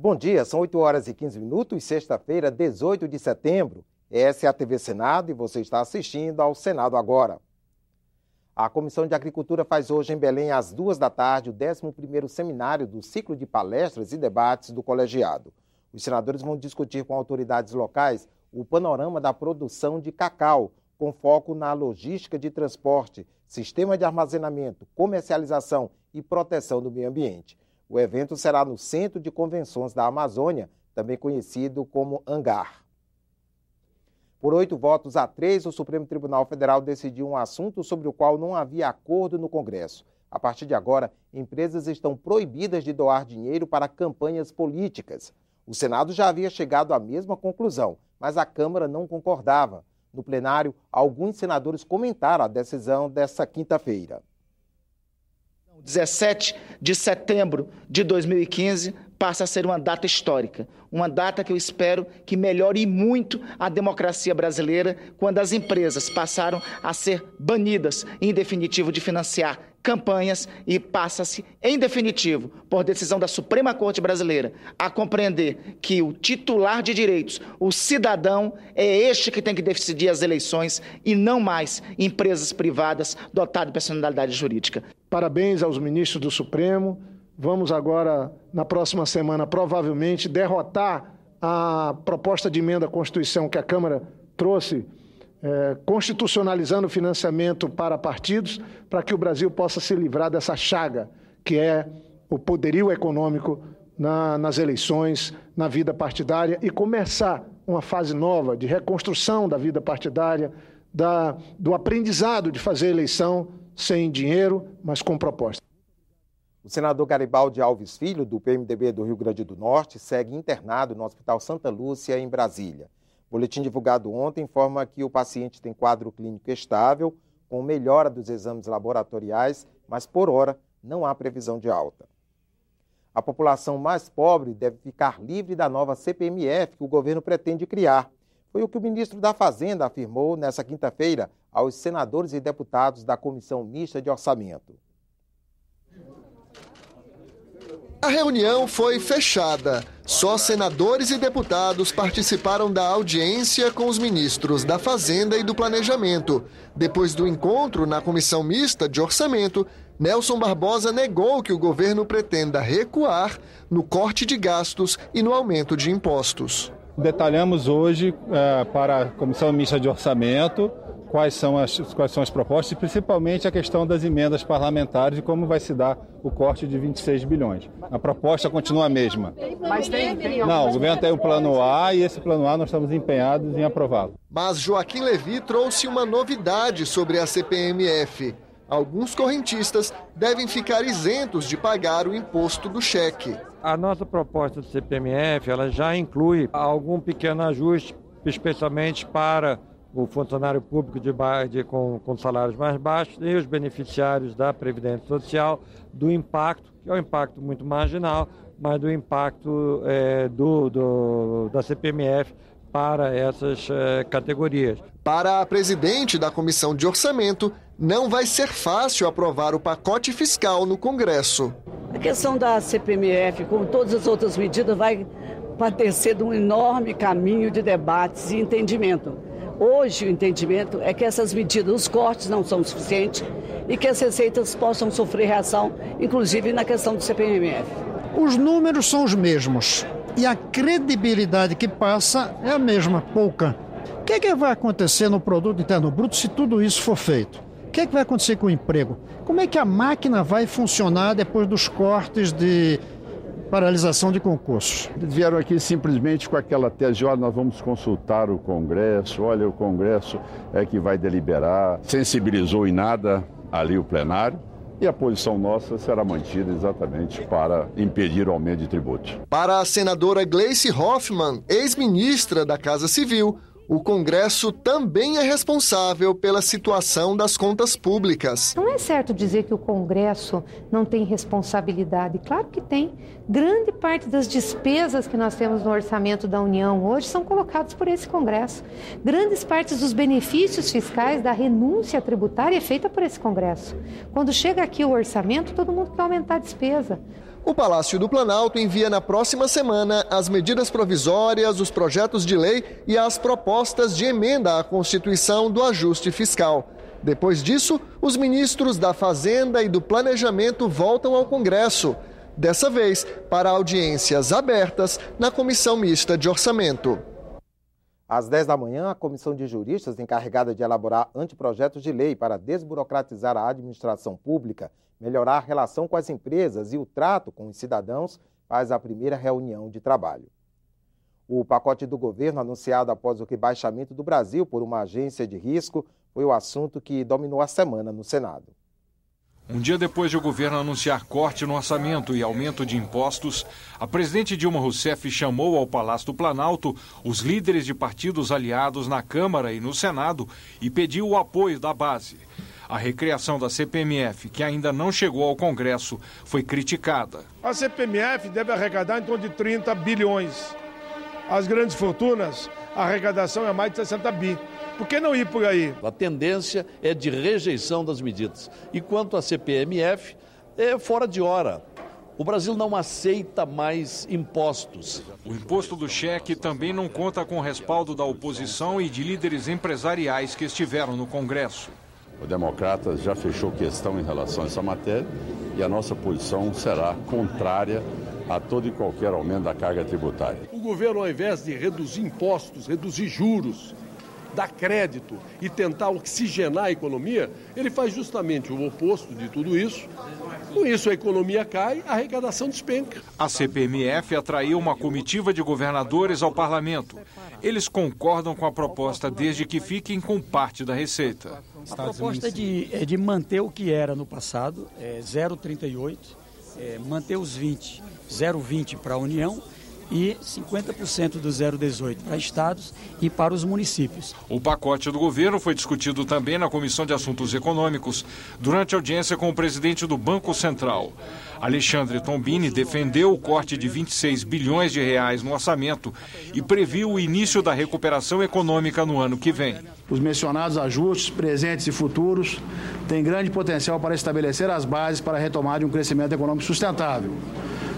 Bom dia, são 8h15, sexta-feira, 18 de setembro. Essa é a TV Senado e você está assistindo ao Senado Agora. A Comissão de Agricultura faz hoje em Belém, às 14h, o 11º seminário do ciclo de palestras e debates do colegiado. Os senadores vão discutir com autoridades locais o panorama da produção de cacau, com foco na logística de transporte, sistema de armazenamento, comercialização e proteção do meio ambiente. O evento será no Centro de Convenções da Amazônia, também conhecido como Hangar. Por 8 votos a 3, o Supremo Tribunal Federal decidiu um assunto sobre o qual não havia acordo no Congresso. A partir de agora, empresas estão proibidas de doar dinheiro para campanhas políticas. O Senado já havia chegado à mesma conclusão, mas a Câmara não concordava. No plenário, alguns senadores comentaram a decisão desta quinta-feira. 17 de setembro de 2015 passa a ser uma data histórica, uma data que eu espero que melhore muito a democracia brasileira, quando as empresas passaram a ser banidas, em definitivo, de financiar campanhas e passa-se, em definitivo, por decisão da Suprema Corte Brasileira, a compreender que o titular de direitos, o cidadão, é este que tem que decidir as eleições e não mais empresas privadas dotadas de personalidade jurídica. Parabéns aos ministros do Supremo. Vamos agora, na próxima semana, provavelmente, derrotar a proposta de emenda à Constituição que a Câmara trouxe, constitucionalizando o financiamento para partidos, para que o Brasil possa se livrar dessa chaga, que é o poderio econômico nas eleições, na vida partidária, e começar uma fase nova de reconstrução da vida partidária, do aprendizado de fazer eleição sem dinheiro, mas com proposta. O senador Garibaldi Alves Filho, do PMDB do Rio Grande do Norte, segue internado no Hospital Santa Lúcia, em Brasília. O boletim divulgado ontem informa que o paciente tem quadro clínico estável, com melhora dos exames laboratoriais, mas, por hora, não há previsão de alta. A população mais pobre deve ficar livre da nova CPMF que o governo pretende criar. Foi o que o ministro da Fazenda afirmou nesta quinta-feira aos senadores e deputados da Comissão Mista de Orçamento. A reunião foi fechada. Só senadores e deputados participaram da audiência com os ministros da Fazenda e do Planejamento. Depois do encontro na Comissão Mista de Orçamento, Nelson Barbosa negou que o governo pretenda recuar no corte de gastos e no aumento de impostos. Detalhamos hoje para a Comissão Mista de Orçamento quais são as propostas e principalmente a questão das emendas parlamentares e como vai se dar o corte de 26 bilhões. A proposta continua a mesma. Mas tem Não, o governo tem o plano A e esse plano A nós estamos empenhados em aprová-lo. Mas Joaquim Levy trouxe uma novidade sobre a CPMF. Alguns correntistas devem ficar isentos de pagar o imposto do cheque. A nossa proposta do CPMF ela já inclui algum pequeno ajuste, especialmente para o funcionário público com salários mais baixos e os beneficiários da Previdência Social, do impacto, que é um impacto muito marginal, mas do impacto da CPMF para essas categorias. Para a presidente da Comissão de Orçamento, não vai ser fácil aprovar o pacote fiscal no Congresso. A questão da CPMF, como todas as outras medidas, vai padecer de um enorme caminho de debates e entendimento. Hoje o entendimento é que essas medidas, os cortes não são suficientes e que as receitas possam sofrer reação, inclusive na questão do CPMF. Os números são os mesmos e a credibilidade que passa é a mesma, pouca. O que vai acontecer no produto interno bruto se tudo isso for feito? O que vai acontecer com o emprego? Como é que a máquina vai funcionar depois dos cortes de paralisação de concursos? Eles vieram aqui simplesmente com aquela tese de, olha, nós vamos consultar o Congresso, olha, o Congresso é que vai deliberar, sensibilizou em nada ali o plenário e a posição nossa será mantida exatamente para impedir o aumento de tributos. Para a senadora Gleice Hoffmann, ex-ministra da Casa Civil, o Congresso também é responsável pela situação das contas públicas. Não é certo dizer que o Congresso não tem responsabilidade. Claro que tem. Grande parte das despesas que nós temos no orçamento da União hoje são colocadas por esse Congresso. Grandes partes dos benefícios fiscais da renúncia tributária é feita por esse Congresso. Quando chega aqui o orçamento, todo mundo quer aumentar a despesa. O Palácio do Planalto envia na próxima semana as medidas provisórias, os projetos de lei e as propostas de emenda à Constituição do ajuste fiscal. Depois disso, os ministros da Fazenda e do Planejamento voltam ao Congresso, dessa vez para audiências abertas na Comissão Mista de Orçamento. Às 10 da manhã, a comissão de juristas encarregada de elaborar anteprojetos de lei para desburocratizar a administração pública, melhorar a relação com as empresas e o trato com os cidadãos faz a primeira reunião de trabalho. O pacote do governo, anunciado após o rebaixamento do Brasil por uma agência de risco, foi o assunto que dominou a semana no Senado. Um dia depois de o governo anunciar corte no orçamento e aumento de impostos, a presidente Dilma Rousseff chamou ao Palácio do Planalto os líderes de partidos aliados na Câmara e no Senado e pediu o apoio da base. A recriação da CPMF, que ainda não chegou ao Congresso, foi criticada. A CPMF deve arrecadar em torno de 30 bilhões. As grandes fortunas, a arrecadação é mais de 60 bi. Por que não ir por aí? A tendência é de rejeição das medidas. E quanto à CPMF, é fora de hora. O Brasil não aceita mais impostos. O imposto do cheque também não conta com o respaldo da oposição e de líderes empresariais que estiveram no Congresso. O Democratas já fechou questão em relação a essa matéria e a nossa posição será contrária a todo e qualquer aumento da carga tributária. O governo, ao invés de reduzir impostos, reduzir juros, dar crédito e tentar oxigenar a economia, ele faz justamente o oposto de tudo isso. Com isso, a economia cai, a arrecadação despenca. A CPMF atraiu uma comitiva de governadores ao parlamento. Eles concordam com a proposta desde que fiquem com parte da receita. A proposta é de manter o que era no passado, 0,38, manter os 20, 0,20 para a União e 50% do 0,18 para estados e para os municípios. O pacote do governo foi discutido também na Comissão de Assuntos Econômicos, durante a audiência com o presidente do Banco Central. Alexandre Tombini defendeu o corte de 26 bilhões de reais no orçamento e previu o início da recuperação econômica no ano que vem. Os mencionados ajustes, presentes e futuros, têm grande potencial para estabelecer as bases para a retomada de um crescimento econômico sustentável,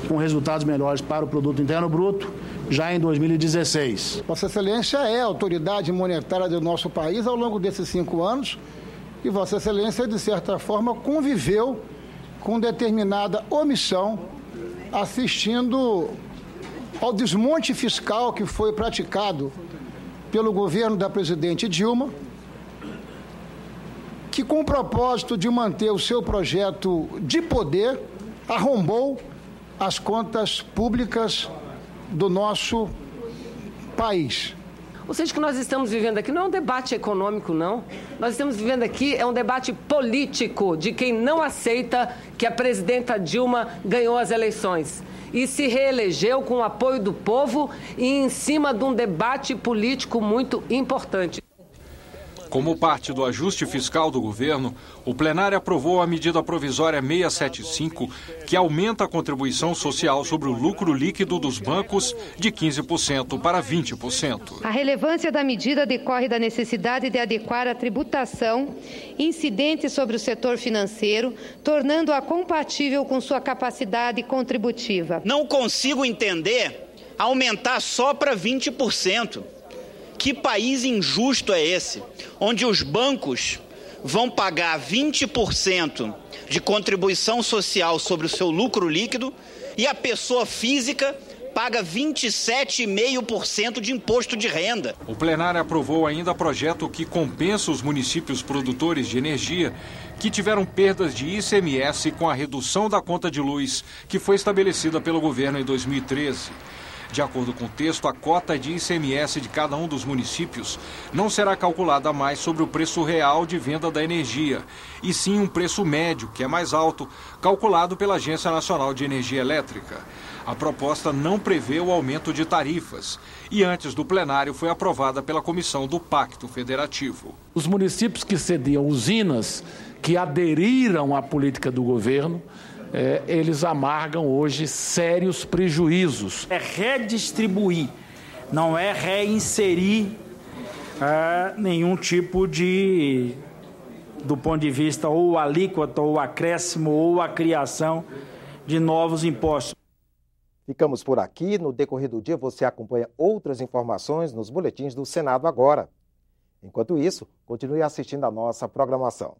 com resultados melhores para o Produto Interno Bruto já em 2016. Vossa Excelência é a autoridade monetária do nosso país ao longo desses 5 anos e Vossa Excelência, de certa forma, conviveu com determinada omissão, assistindo ao desmonte fiscal que foi praticado pelo governo da presidente Dilma, que, com o propósito de manter o seu projeto de poder, arrombou as contas públicas do nosso país. Ou seja, o que nós estamos vivendo aqui não é um debate econômico, não. Nós estamos vivendo aqui um debate político de quem não aceita que a presidenta Dilma ganhou as eleições e se reelegeu com o apoio do povo e em cima de um debate político muito importante. Como parte do ajuste fiscal do governo, o plenário aprovou a medida provisória 675, que aumenta a contribuição social sobre o lucro líquido dos bancos de 15% para 20%. A relevância da medida decorre da necessidade de adequar a tributação incidente sobre o setor financeiro, tornando-a compatível com sua capacidade contributiva. Não consigo entender aumentar só para 20%. Que país injusto é esse, onde os bancos vão pagar 20% de contribuição social sobre o seu lucro líquido e a pessoa física paga 27,5% de imposto de renda. O plenário aprovou ainda projeto que compensa os municípios produtores de energia que tiveram perdas de ICMS com a redução da conta de luz que foi estabelecida pelo governo em 2013. De acordo com o texto, a cota de ICMS de cada um dos municípios não será calculada mais sobre o preço real de venda da energia, e sim um preço médio, que é mais alto, calculado pela Agência Nacional de Energia Elétrica. A proposta não prevê o aumento de tarifas e antes do plenário foi aprovada pela Comissão do Pacto Federativo. Os municípios que cediam usinas, que aderiram à política do governo, eles amargam hoje sérios prejuízos. É redistribuir, não é reinserir nenhum tipo do ponto de vista ou alíquota, ou acréscimo, ou a criação de novos impostos. Ficamos por aqui. No decorrer do dia, você acompanha outras informações nos boletins do Senado Agora. Enquanto isso, continue assistindo a nossa programação.